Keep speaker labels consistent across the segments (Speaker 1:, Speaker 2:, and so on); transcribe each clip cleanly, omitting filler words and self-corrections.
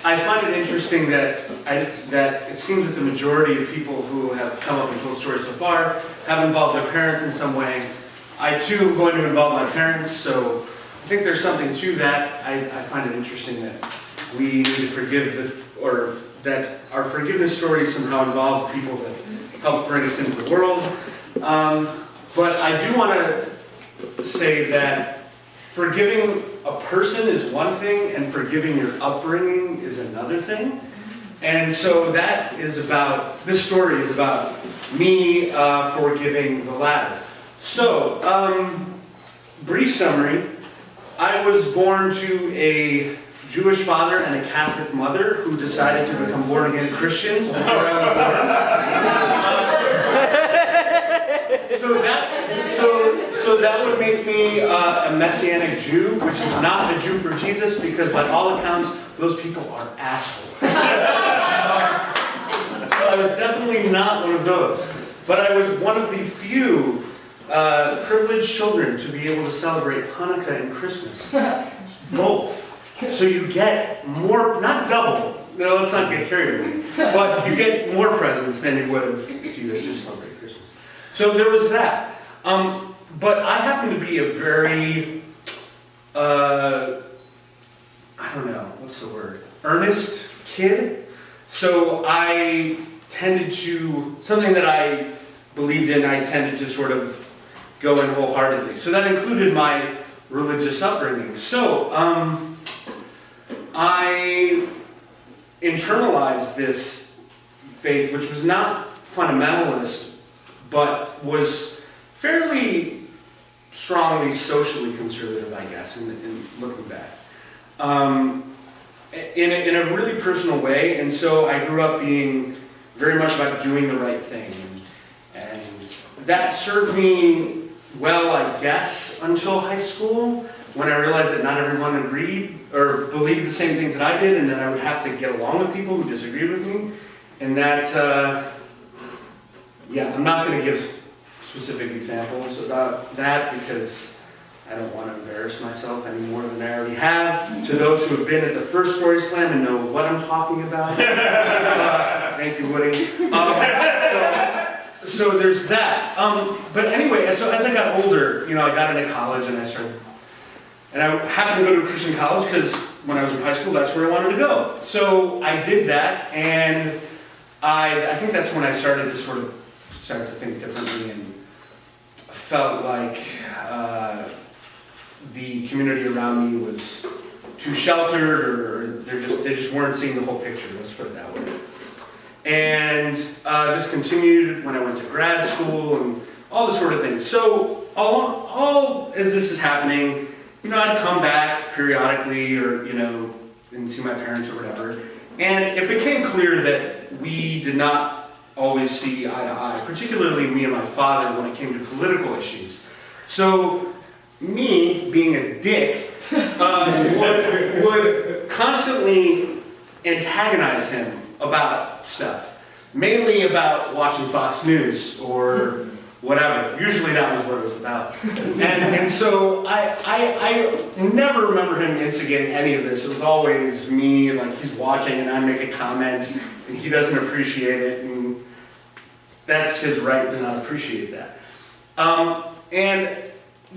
Speaker 1: I find it interesting that that it seems that the majority of people who have come up and told stories so far have involved their parents in some way. I too am going to involve my parents, so I think there's something to that. I find it interesting that we need to forgive or that our forgiveness stories somehow involve people that help bring us into the world. But I do want to say that forgiving a person is one thing, and forgiving your upbringing is another thing. And so that is about, this story is about me forgiving the latter. So, brief summary. I was born to a Jewish father and a Catholic mother who decided to become born-again Christians. So that would make me a Messianic Jew, which is not a Jew for Jesus, because by all accounts, those people are assholes. So I was definitely not one of those. But I was one of the few privileged children to be able to celebrate Hanukkah and Christmas. Both. So you get more, not double, no, let's not get carried away, but you get more presents than you would have if you had just celebrated Christmas. So there was that. But I happen to be a very, I don't know, what's the word? Earnest kid. So I tended to, something that I believed in, I tended to sort of go in wholeheartedly. So that included my religious upbringing. So I internalized this faith, which was not fundamentalist, but was fairly strongly socially conservative, I guess, in looking back. In a really personal way, and so I grew up being very much about doing the right thing. And that served me well, I guess, until high school, when I realized that not everyone agreed or believed the same things that I did, and that I would have to get along with people who disagreed with me. And that, yeah, I'm not going to give specific examples about that because I don't want to embarrass myself any more than I already have. To those who have been at the first Story Slam and know what I'm talking about, thank you, Woody. So there's that. But anyway, so as I got older, you know, I got into college and I happened to go to a Christian college because when I was in high school, that's where I wanted to go. So I did that, and I think that's when I started to think differently and felt like the community around me was too sheltered, or they just weren't seeing the whole picture. Let's put it that way. And this continued when I went to grad school and all this sort of thing. So all as this is happening, you know, I'd come back periodically, or, you know, and see my parents or whatever. And it became clear that we did not always see eye to eye, particularly me and my father when it came to political issues. So me, being a dick, would constantly antagonize him about stuff. Mainly about watching Fox News or whatever. Usually that was what it was about. And so I never remember him instigating any of this. It was always me, like he's watching and I make a comment and he doesn't appreciate it, and that's his right to not appreciate that. And,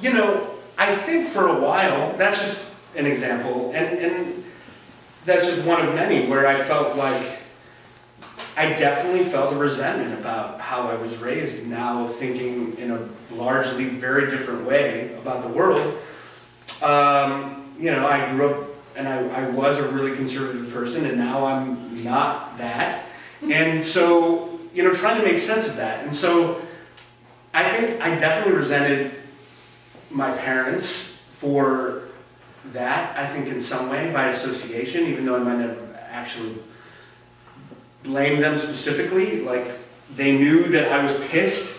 Speaker 1: you know, I think for a while, that's just an example, and that's just one of many where I felt like I definitely felt a resentment about how I was raised, now thinking in a largely very different way about the world. You know, I grew up and I was a really conservative person, and now I'm not that. And so, you know, trying to make sense of that. And so I think I definitely resented my parents for that, I think in some way, by association, even though I might not actually blame them specifically. Like, they knew that I was pissed.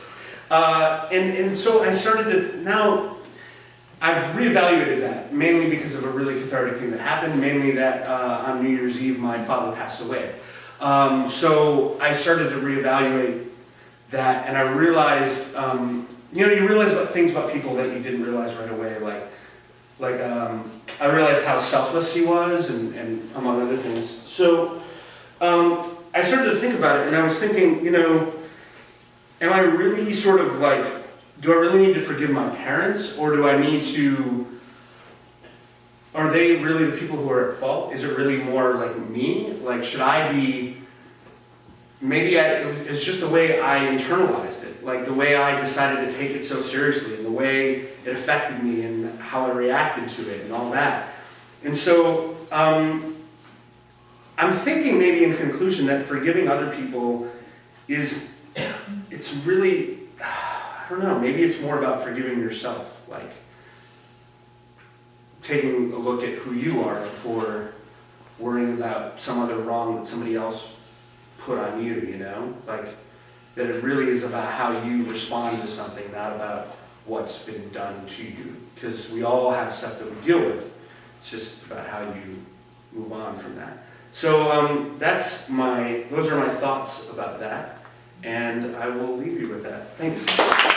Speaker 1: And so I started to, now I've reevaluated that, mainly because of a really cathartic thing that happened, mainly that on New Year's Eve my father passed away. So I started to reevaluate that, and I realized, you know, you realize about things about people that you didn't realize right away, like I realized how selfless he was, and among other things. So I started to think about it, and I was thinking, you know, am I really sort of like, do I really need to forgive my parents, or do I need to, are they really the people who are at fault? Is it really more like me? Like, should I be, it's just the way I internalized it, like the way I decided to take it so seriously, and the way it affected me, and how I reacted to it, and all that. And so, I'm thinking maybe in conclusion that forgiving other people is, it's really, I don't know, maybe it's more about forgiving yourself, like taking a look at who you are for worrying about some other wrong that somebody else put on you, you know? Like, that it really is about how you respond to something, not about what's been done to you. Because we all have stuff that we deal with. It's just about how you move on from that. So those are my thoughts about that, and I will leave you with that. Thanks.